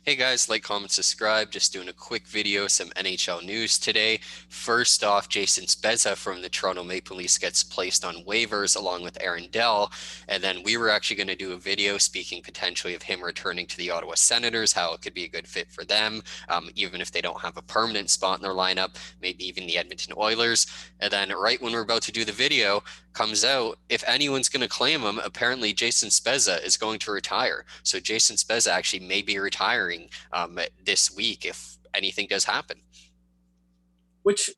Hey guys, like, comment, subscribe. Just doing a quick video, some NHL news today. First off, Jason Spezza from the Toronto Maple Leafs gets placed on waivers along with Aaron Dell. And then we were actually going to do a video speaking potentially of him returning to the Ottawa Senators, how it could be a good fit for them, even if they don't have a permanent spot in their lineup, maybe even the Edmonton Oilers. And then right when we're about to do the video, comes out, if anyone's going to claim him, apparently Jason Spezza is going to retire. So Jason Spezza actually may be retiring this week if anything does happen. Which,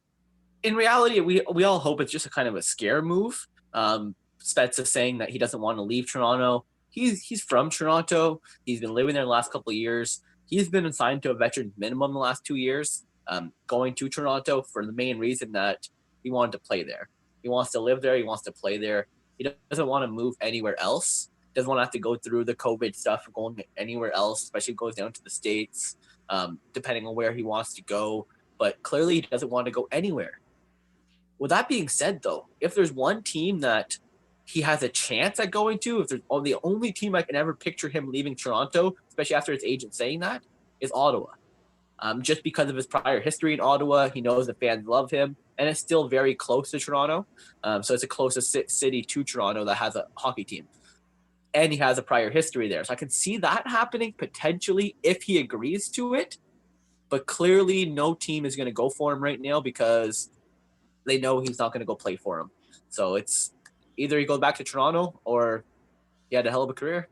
in reality, we all hope it's just a kind of a scare move. Spezza saying that he doesn't want to leave Toronto. He's from Toronto. He's been living there the last couple of years. He's been assigned to a veteran minimum the last 2 years, going to Toronto for the main reason that he wanted to play there. He wants to live there. He wants to play there. He doesn't want to move anywhere else. Doesn't want to have to go through the COVID stuff of going anywhere else, especially goes down to the States, depending on where he wants to go. But clearly he doesn't want to go anywhere. With that being said, though, if there's one team that he has a chance at going to, if there's the only team I can ever picture him leaving Toronto, especially after his agent saying that, is Ottawa. Just because of his prior history in Ottawa, he knows the fans love him, and it's still very close to Toronto. So it's the closest city to Toronto that has a hockey team. And he has a prior history there. So I can see that happening potentially if he agrees to it. But clearly no team is going to go for him right now because they know he's not going to go play for him. So it's either he goes back to Toronto or he had a hell of a career.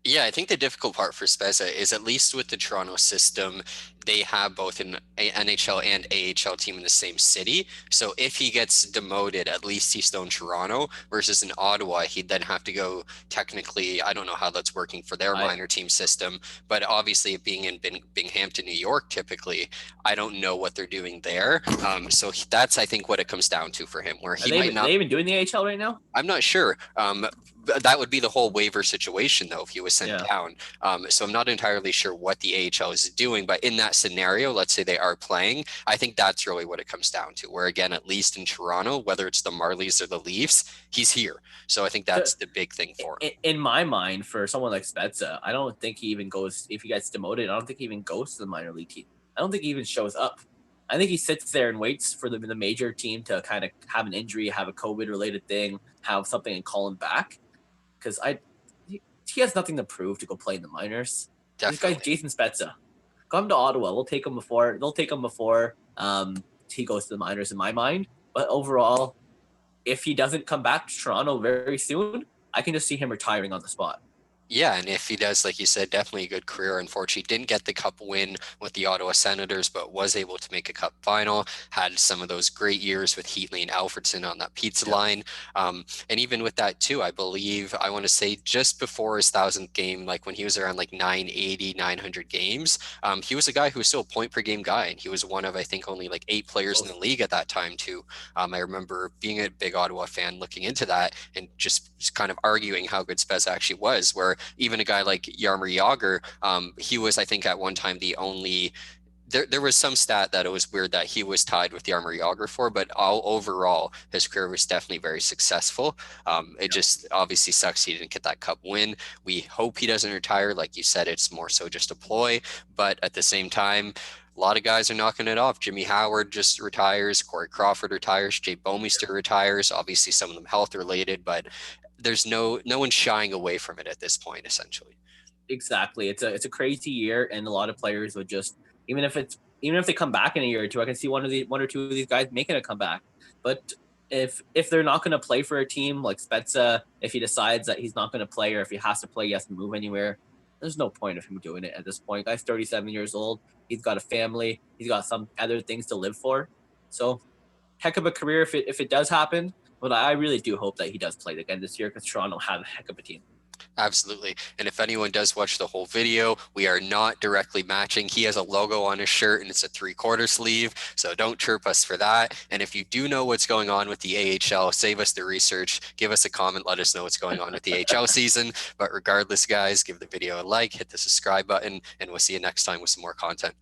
Yeah, I think the difficult part for Spezza is, at least with the Toronto system, they have both an NHL and AHL team in the same city. So if he gets demoted, at least he's still in Toronto, versus in Ottawa, he'd then have to go technically, I don't know how that's working for their minor team system, but obviously being in Binghamton, New York, typically, I don't know what they're doing there. So that's, I think, what it comes down to for him, where he might not. Are they even doing the AHL right now? I'm not sure. That would be the whole waiver situation, though, if he was sent down. So I'm not entirely sure what the AHL is doing, but in that scenario, let's say they are playing, I think that's really what it comes down to, where, again, at least in Toronto, whether it's the Marlies or the Leafs, he's here. So I think that's the big thing for him. In my mind, for someone like Spezza, I don't think he even goes, if he gets demoted, I don't think he even goes to the minor league team. I don't think he even shows up. I think he sits there and waits for the major team to kind of have an injury, have a COVID-related thing, have something, and call him back. Because he has nothing to prove to go play in the minors. Definitely. This guy's Jason Spezza. Come to Ottawa. We'll take him before. They'll take him before he goes to the minors, in my mind. But overall, if he doesn't come back to Toronto very soon, I can just see him retiring on the spot. Yeah, and if he does, like you said, definitely a good career. Unfortunately, didn't get the cup win with the Ottawa Senators, but was able to make a cup final. Had some of those great years with Heatley and Alfredson on that pizza line. And even with that too, I believe, I want to say just before his 1,000th game, like when he was around like 980, 900 games, he was a guy who was still a point per game guy. And he was one of, I think, only like 8 players in the league at that time too. I remember being a big Ottawa fan, looking into that and just kind of arguing how good Spezza actually was, where even a guy like Jaromir Jagr, he was, I think, at one time the only. There was some stat that it was weird that he was tied with Jaromir Jagr for, but overall, his career was definitely very successful. It just obviously sucks he didn't get that cup win. We hope he doesn't retire. Like you said, it's more so just a ploy, but at the same time, a lot of guys are knocking it off. Jimmy Howard just retires. Corey Crawford retires. Jay Bouwmeester retires. Obviously, some of them health related, but there's no one shying away from it at this point, essentially. Exactly. It's a crazy year, and a lot of players would just, even if they come back in a year or two, I can see one or two of these guys making a comeback. But if they're not going to play for a team like Spezza, if he decides that he's not going to play, or if he has to play, he has to move anywhere, there's no point of him doing it at this point. Guy's 37 years old. He's got a family. He's got some other things to live for. So heck of a career if it does happen. But I really do hope that he does play again this year, because Toronto have a heck of a team. Absolutely. And if anyone does watch the whole video, we are not directly matching. He has a logo on his shirt and it's a 3/4 sleeve. So don't chirp us for that. And if you do know what's going on with the AHL, save us the research, give us a comment, let us know what's going on with the AHL season. But regardless, guys, give the video a like, hit the subscribe button, and we'll see you next time with some more content.